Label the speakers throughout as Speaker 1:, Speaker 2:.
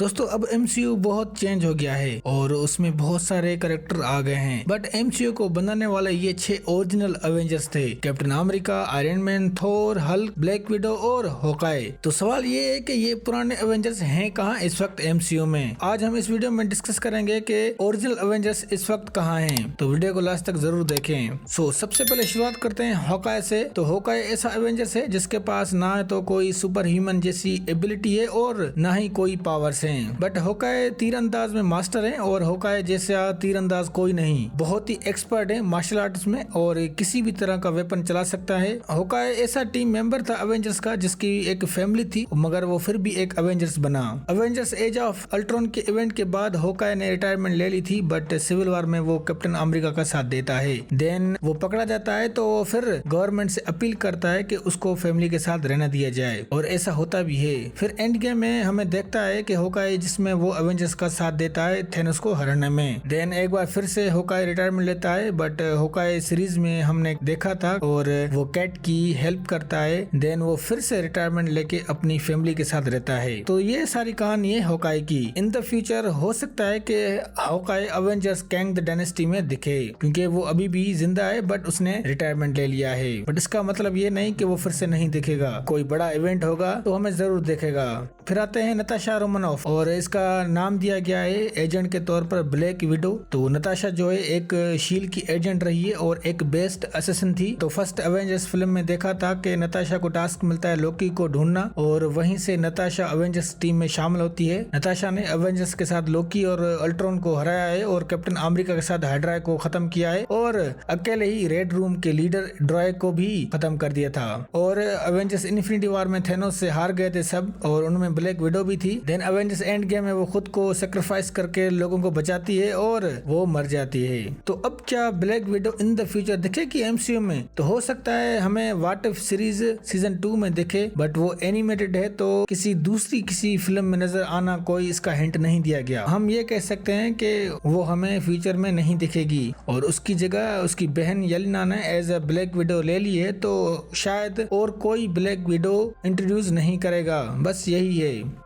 Speaker 1: दोस्तों अब एमसीयू बहुत चेंज हो गया है और उसमें बहुत सारे कैरेक्टर आ गए हैं, बट एमसीयू को बनाने वाले ये 6 ओरिजिनल एवेंजर्स थे। कैप्टन अमेरिका, आयरन मैन, थोर, हल्क, ब्लैक विडो और होकाई। तो सवाल ये है कि ये पुराने एवेंजर्स हैं कहाँ इस वक्त एमसीयू में। आज हम इस वीडियो में डिस्कस करेंगे कि ओरिजिनल एवेंजर्स इस वक्त कहाँ हैं, तो वीडियो को लास्ट तक जरूर देखें। सबसे पहले शुरुआत करते हैं होकाई से। तो होकाई ऐसा एवेंजर्स है जिसके पास ना तो कोई सुपर ह्यूमन जैसी एबिलिटी है और ना ही कोई पावर्स हैं, बट होकाई तीरंदाज में मास्टर है और होकाई जैसा तीरंदाज कोई नहीं। बहुत ही एक्सपर्ट है मार्शल आर्ट्स में और किसी भी तरह का वेपन चला सकता है। होकाई ऐसा टीम मेंबर था अवेंजर्स का जिसकी एक फैमिली थी, मगर वो फिर भी एक अवेंजर्स बना। अवेंजर्स एज ऑफ अल्ट्रॉन के इवेंट के बाद होकाई ने रिटायरमेंट ले ली थी, बट सिविल वॉर में वो कैप्टन अमेरिका का साथ देता है। देन वो पकड़ा जाता है तो वो फिर गवर्नमेंट से अपील करता है कि उसको फैमिली के साथ रहना दिया जाए और ऐसा होता भी है। फिर एंड गेम में हमें देखता है कि होकाई जिसमें वो अवेंजर्स का साथ देता है थेनोस को हराने में। देन एक बार फिर से होकाई रिटायरमेंट लेता है, बट होकाई सीरीज में हमने देखा था और वो कैट की हेल्प करता है। देन वो फिर से रिटायरमेंट लेके अपनी फैमिली के साथ रहता है। तो ये सारी कहानी है होकाई की। इन द फ्यूचर हो सकता है कि होकाई अवेंजर्स कैंग द डायनेस्टी में दिखे, क्योंकि वो अभी भी जिंदा है बट उसने रिटायरमेंट ले लिया है। बट इसका मतलब ये नहीं कि वो फिर से नहीं दिखेगा। कोई बड़ा इवेंट होगा तो हमें जरूर देखेगा। फिर आते हैं नताशा रोमानोफ और इसका नाम दिया गया है एजेंट के तौर पर ब्लैक विडो। तो नताशा जो है एक शील्ड की एजेंट रही है और एक बेस्ट असिस्टेंट थी। तो फर्स्ट अवेंजर्स फिल्म में देखा था कि नताशा को टास्क मिलता है लोकी को ढूंढना और वहीं से नताशा अवेंजर्स टीम में शामिल होती है। नताशा ने अवेंजर्स के साथ लोकी और अल्ट्रॉन को हराया है और कैप्टन अमेरिका के साथ हाइड्रा को खत्म किया है और अकेले ही रेड रूम के लीडर ड्रॉय को भी खत्म कर दिया था। और अवेंजर्स इन्फिनिटी वॉर में थेनोस से हार गए थे सब और उनमें ब्लैक विडो भी थी। देन अवेंजर्स एंड गेम में वो खुद को सेक्रीफाइस करके लोगों को बचाती है और वो मर जाती है। तो अब क्या black window in the future दिखेगी एमसीयू में? तो हो सकता है हमें व्हाट इफ सीरीज सीजन 2 में दिखे, बट वो एनिमेटेड है तो किसी फिल्म में नजर आना कोई इसका हिंट नहीं दिया गया। हम ये कह सकते हैं कि वो हमें फ्यूचर में नहीं दिखेगी और उसकी जगह उसकी बहन येलेना ने एज अ ब्लैक विडो ले ली है। तो शायद और कोई ब्लैक विडो इंट्रोड्यूस नहीं करेगा, बस यही है।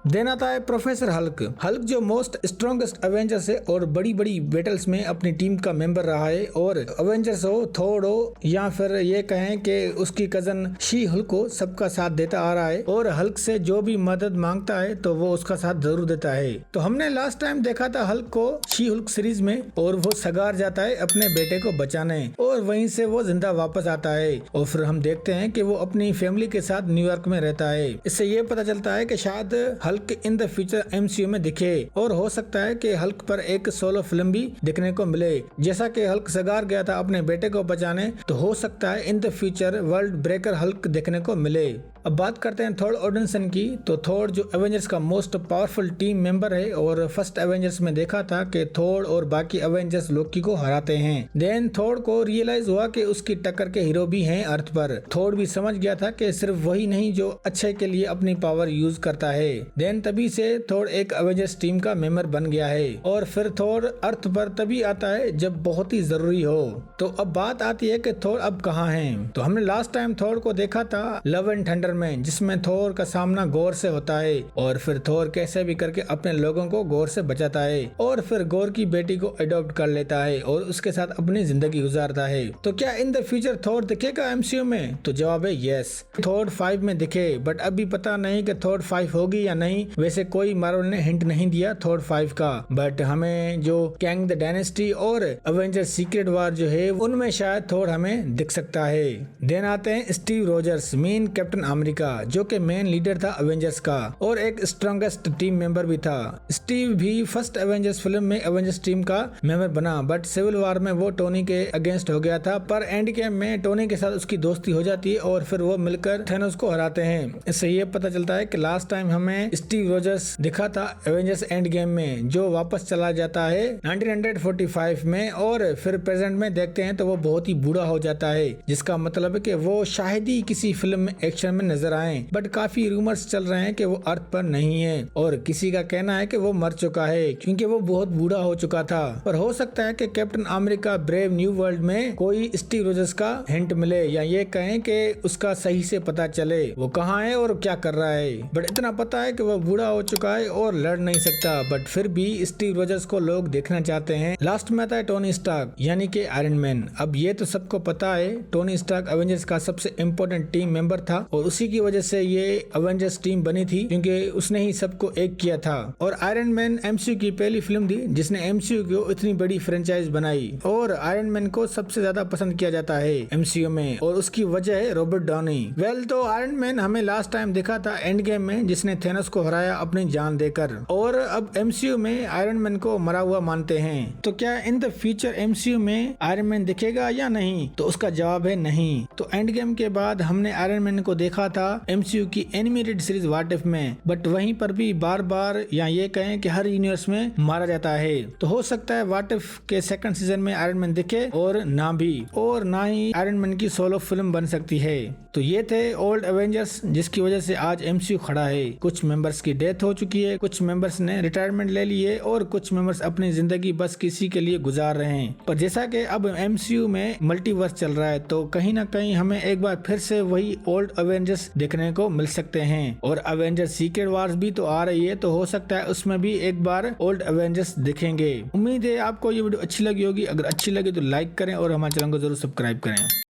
Speaker 1: देन आता है प्रोफेसर हल्क। हल्क जो मोस्ट स्ट्रॉन्गेस्ट अवेंजर्स है और बड़ी बड़ी बैटल्स में अपनी टीम का मेंबर रहा है। और अवेंजर्स हो, थोर हो या फिर ये कहें कि उसकी कजन शी हल्क को सबका साथ देता आ रहा है और हल्क से जो भी मदद मांगता है तो वो उसका साथ जरूर देता है। तो हमने लास्ट टाइम देखा था हल्क को शी हल्क सीरीज में और वो सगार जाता है अपने बेटे को बचाने और वहीं से वो जिंदा वापस आता है और फिर हम देखते हैं कि वो अपनी फैमिली के साथ न्यूयॉर्क में रहता है। इससे ये पता चलता है कि शायद Hulk in the future MCU में दिखे और हो सकता है कि हल्क पर एक सोलो फिल्म भी देखने को मिले। जैसा कि हल्क सगार गया था अपने बेटे को बचाने, तो हो सकता है in the future world breaker Hulk देखने को मिले। अब बात करते हैं थोर ओडिनसन की। तो थोर जो एवेंजर्स का मोस्ट पावरफुल टीम मेंबर है और फर्स्ट एवेंजर्स में देखा था कि थोर और बाकी एवेंजर्स लोकी को हराते हैं। देन थोर को रियलाइज हुआ कि उसकी टक्कर के हीरो भी हैं अर्थ पर। थोर भी समझ गया था कि सिर्फ वही नहीं जो अच्छे के लिए अपनी पावर यूज करता है। देन तभी से थोर एक एवेंजर्स टीम का मेंबर बन गया है और फिर थोर अर्थ पर तभी आता है जब बहुत ही जरूरी हो। तो अब बात आती है कि थोर अब कहाँ हैं। तो हमने लास्ट टाइम थोर को देखा था लव एंड थंडर में, जिसमें थोर का सामना गोर से होता है और फिर थोर कैसे भी करके अपने लोगों को गोर से बचाता है और फिर गोर की बेटी को अडॉप्ट कर लेता है और उसके साथ अपनी जिंदगी गुजारता है। तो क्या इन द फ्यूचर थोर दिखेगा एमसीयू में? तो जवाब है यस, थोर 5 में दिखे, बट अभी पता नहीं कि थोर 5 होगी या नहीं। वैसे कोई मार्वल ने हिंट नहीं दिया थोर 5 का, बट हमें जो कैंग द डायनेस्टी और अवेंजर्स सीक्रेट वॉर जो है उनमें शायद थोर हमें दिख सकता है। देन आते हैं Steve Rogers, main captain America, जो कि मेन लीडर था अवेंजर्स का और एक स्ट्रॉन्गेस्ट टीम मेंबर भी था। स्टीव भी फर्स्ट अवेंजर्स फिल्म में अवेंजर्स टीम का मेंबर बना, बट सिविल वॉर में वो टोनी के अगेंस्ट हो गया था। पर एंड गेम में टोनी के साथ उसकी दोस्ती हो जाती है और फिर वो मिलकर थेनोस को हराते हैं। इससे ये पता चलता है कि लास्ट टाइम हमें स्टीव रोजर्स दिखा था एवेंजर्स एंड गेम में, जो वापस चला जाता है 1945 में और फिर प्रेजेंट में देखते हैं तो वो बहुत ही बूढ़ा हो जाता है, जिसका मतलब है कि वो शायद ही किसी फिल्म में एक्शन में नजर आए, बट काफी रूमर्स चल रहे हैं कि वो अर्थ पर नहीं है और किसी का कहना है कि वो मर चुका है क्योंकि वो बहुत बूढ़ा हो चुका था। पर हो सकता है कि captain America brave new world में कोई स्टीव रोजर्स का हिंट मिले या ये कहें कि उसका सही से पता चले वो कहाँ है और क्या कर रहा है। बट इतना पता है कि वो बूढ़ा हो चुका है और लड़ नहीं सकता, बट फिर भी स्टीव रोजर्स को लोग देखना चाहते हैं। लास्ट में आता है टोनी स्टार्क यानी कि आयरन मैन। अब ये तो सबको पता है टोनी स्टार्क अवेंजर्स का सबसे इम्पोर्टेंट टीम मेंबर था और उसी की वजह से ये अवेंजर्स टीम बनी थी क्योंकि उसने ही सबको एक किया था। और आयरन मैन एमसीयू की पहली फिल्म थी जिसने एमसीयू को इतनी बड़ी फ्रेंचाइज बनाई और आयरन मैन को सबसे ज्यादा पसंद किया जाता है एमसीयू में और उसकी वजह है रॉबर्ट डाउनी। वेल तो आयरन मैन हमें लास्ट टाइम देखा था एंड गेम में जिसने थेनोस को हराया अपनी जान देकर, और अब एमसीयू में आयरन मैन को मरा हुआ मानते हैं। तो क्या इन द फ्यूचर एमसीयू में आयरन मैन दिखेगा या नहीं? तो उसका जवाब है नहीं। तो एंड गेम के बाद हमने आयरन मैन को देखा था एमसीयू की एनिमेटेड सीरीज व्हाट इफ में, बट वहीं पर भी बार बार या ये कहें कि हर यूनिवर्स में मारा जाता है। तो हो सकता है व्हाट इफ के सेकंड सीजन में आयरन मैन दिखे और ना ही आयरन मैन की सोलो फिल्म बन सकती है। तो ये थे ओल्ड एवेंजर्स जिसकी वजह से आज एमसीयू खड़ा है। कुछ मेंबर्स की डेथ हो चुकी है, कुछ मेंबर्स ने रिटायरमेंट ले ली है और कुछ मेंबर्स अपनी जिंदगी बस किसी के लिए गुजार रहे हैं। पर जैसा कि अब एमसीयू में मल्टीवर्स चल रहा है तो कहीं ना कहीं हमें एक बार फिर से वही ओल्ड एवेंजर्स देखने को मिल सकते हैं। और एवेंजर्स सीक्रेट वार्स भी तो आ रही है तो हो सकता है उसमें भी एक बार ओल्ड एवेंजर्स दिखेंगे। उम्मीद है आपको ये वीडियो अच्छी लगी होगी। अगर अच्छी लगी तो लाइक करें और हमारे चैनल को जरूर सब्सक्राइब करें।